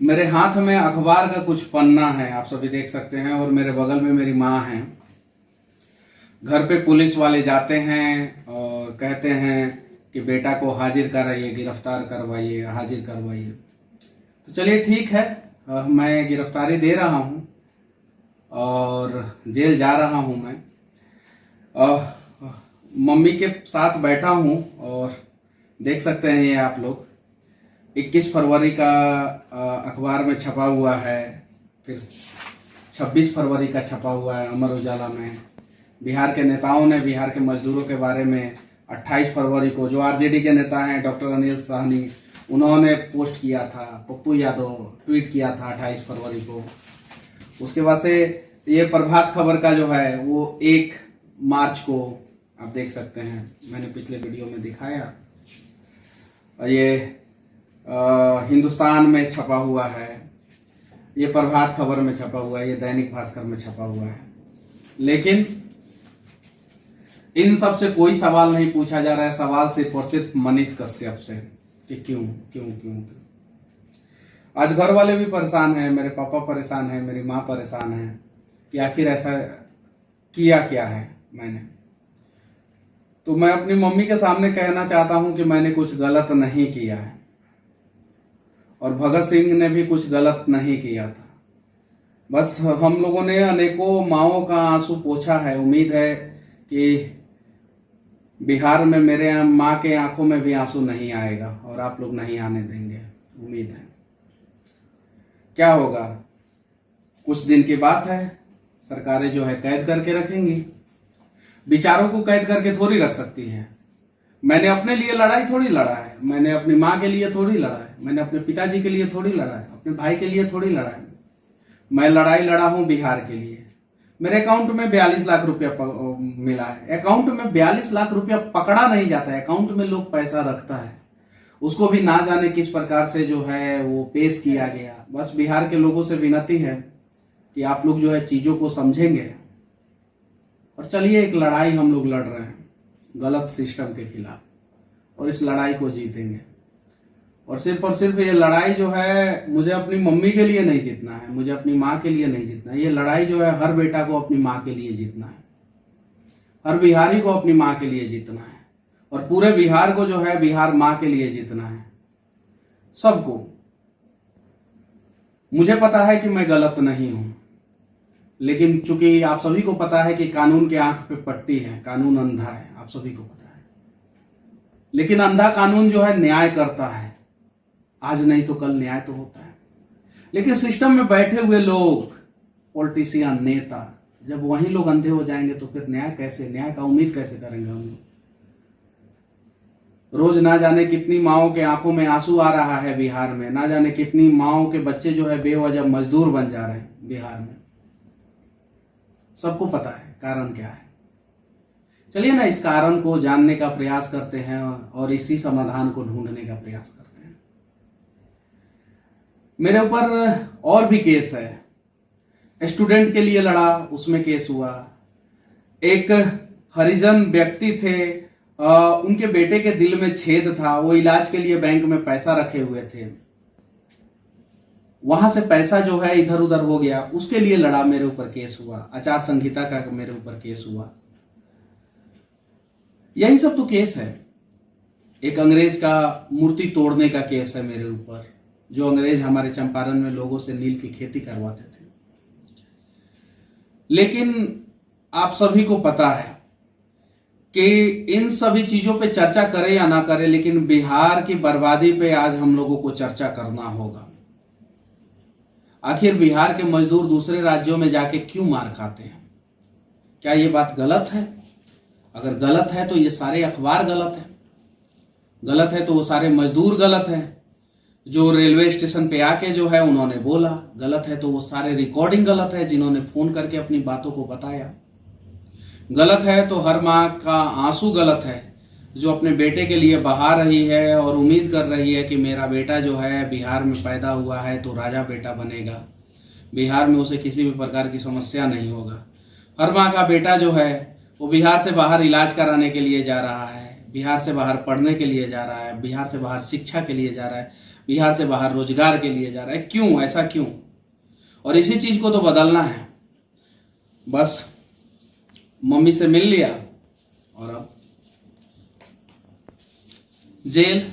मेरे हाथ में अखबार का कुछ पन्ना है, आप सभी देख सकते हैं, और मेरे बगल में मेरी माँ है। घर पे पुलिस वाले जाते हैं और कहते हैं कि बेटा को हाजिर कराइए, गिरफ्तार करवाइए, हाजिर करवाइए। तो चलिए ठीक है, मैं गिरफ्तारी दे रहा हूँ और जेल जा रहा हूँ मैं। मम्मी के साथ बैठा हूँ और देख सकते हैं ये आप लोग 21 फरवरी का अखबार में छपा हुआ है, फिर 26 फरवरी का छपा हुआ है अमर उजाला में। बिहार के नेताओं ने बिहार के मजदूरों के बारे में 28 फरवरी को, जो आरजेडी के नेता हैं डॉक्टर अनिल साहनी, उन्होंने पोस्ट किया था। पप्पू यादव ट्वीट किया था 28 फरवरी को। उसके बाद से ये प्रभात खबर का जो है वो 1 मार्च को आप देख सकते हैं, मैंने पिछले वीडियो में दिखाया। ये हिंदुस्तान में छपा हुआ है, ये प्रभात खबर में छपा हुआ है, ये दैनिक भास्कर में छपा हुआ है। लेकिन इन सब से कोई सवाल नहीं पूछा जा रहा है। सवाल सिर्फ और सिर्फ मनीष कश्यप से कि क्यों क्यों क्यों क्यों। आज घर वाले भी परेशान हैं, मेरे पापा परेशान हैं, मेरी माँ परेशान है कि आखिर ऐसा किया क्या है मैंने। तो मैं अपनी मम्मी के सामने कहना चाहता हूं कि मैंने कुछ गलत नहीं किया है और भगत सिंह ने भी कुछ गलत नहीं किया था। बस हम लोगों ने अनेकों माओं का आंसू पोंछा है। उम्मीद है कि बिहार में मेरे माँ के आंखों में भी आंसू नहीं आएगा और आप लोग नहीं आने देंगे, उम्मीद है। क्या होगा, कुछ दिन की बात है, सरकारें जो है कैद करके रखेंगी। विचारों को कैद करके थोड़ी रख सकती है। मैंने अपने लिए लड़ाई थोड़ी लड़ा है, मैंने अपनी माँ के लिए थोड़ी लड़ा है, मैंने अपने पिताजी के लिए थोड़ी लड़ा है, अपने भाई के लिए थोड़ी लड़ा है। मैं लड़ाई लड़ा हूं बिहार के लिए। मेरे अकाउंट में 42 लाख रुपया मिला है। अकाउंट में 42 लाख रुपया पकड़ा नहीं जाता है, अकाउंट में लोग पैसा रखता है, उसको भी ना जाने किस प्रकार से जो है वो पेश किया गया। बस बिहार के लोगों से विनती है कि आप लोग जो है चीजों को समझेंगे और चलिए एक लड़ाई हम लोग लड़ रहे हैं गलत सिस्टम के खिलाफ, और इस लड़ाई को जीतेंगे। और सिर्फ ये लड़ाई जो है मुझे अपनी मम्मी के लिए नहीं जीतना है, मुझे अपनी माँ के लिए नहीं जीतना है। ये लड़ाई जो है हर बेटा को अपनी माँ के लिए जीतना है, हर बिहारी को अपनी माँ के लिए जीतना है, और पूरे बिहार को जो है बिहार माँ के लिए जीतना है, सबको। मुझे पता है कि मैं गलत नहीं हूं, लेकिन चूंकि आप सभी को पता है कि कानून के आंख पे पट्टी है, कानून अंधा है, आप सभी को पता है। लेकिन अंधा कानून जो है न्याय करता है, आज नहीं तो कल न्याय तो होता है। लेकिन सिस्टम में बैठे हुए लोग, पॉलिटिशियन, नेता, जब वही लोग अंधे हो जाएंगे तो फिर न्याय कैसे, न्याय का उम्मीद कैसे करेंगे हम लोग। रोज ना जाने कितनी माओं के आंखों में आंसू आ रहा है बिहार में, ना जाने कितनी माओं के बच्चे जो है बेवजह मजदूर बन जा रहे हैं बिहार में। सबको पता है कारण क्या है। चलिए ना इस कारण को जानने का प्रयास करते हैं और इसी समाधान को ढूंढने का प्रयास करते हैं। मेरे ऊपर और भी केस है। स्टूडेंट के लिए लड़ा, उसमें केस हुआ। एक हरिजन व्यक्ति थे, उनके बेटे के दिल में छेद था, वो इलाज के लिए बैंक में पैसा रखे हुए थे, वहां से पैसा जो है इधर उधर हो गया, उसके लिए लड़ा, मेरे ऊपर केस हुआ। आचार संहिता का मेरे ऊपर केस हुआ। यही सब तो केस है। एक अंग्रेज का मूर्ति तोड़ने का केस है मेरे ऊपर, जो अंग्रेज हमारे चंपारण में लोगों से नील की खेती करवाते थे। लेकिन आप सभी को पता है कि इन सभी चीजों पे चर्चा करें या ना करें, लेकिन बिहार की बर्बादी पे आज हम लोगों को चर्चा करना होगा। आखिर बिहार के मजदूर दूसरे राज्यों में जाके क्यों मार खाते हैं? क्या ये बात गलत है? अगर गलत है तो ये सारे अखबार गलत है, गलत है तो वो सारे मजदूर गलत है जो रेलवे स्टेशन पे आके जो है उन्होंने बोला, गलत है तो वो सारे रिकॉर्डिंग गलत है जिन्होंने फोन करके अपनी बातों को बताया, गलत है तो हर माँ का आंसू गलत है जो अपने बेटे के लिए बहा रही है और उम्मीद कर रही है कि मेरा बेटा जो है बिहार में पैदा हुआ है तो राजा बेटा बनेगा, बिहार में उसे किसी भी प्रकार की समस्या नहीं होगा। हर माँ का बेटा जो है वो बिहार से बाहर इलाज कराने के लिए जा रहा है, बिहार से बाहर पढ़ने के लिए जा रहा है, बिहार से बाहर शिक्षा के लिए जा रहा है, बिहार से बाहर रोजगार के लिए जा रहा है। क्यों, ऐसा क्यों? और इसी चीज को तो बदलना है। बस मम्मी से मिल लिया और अब जेल,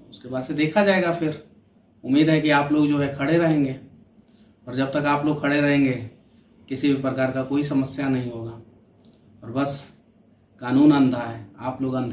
उसके बाद से देखा जाएगा। फिर उम्मीद है कि आप लोग जो है खड़े रहेंगे, और जब तक आप लोग खड़े रहेंगे किसी भी प्रकार का कोई समस्या नहीं होगा। और बस कानून अंधा है, आप लोग अंधे।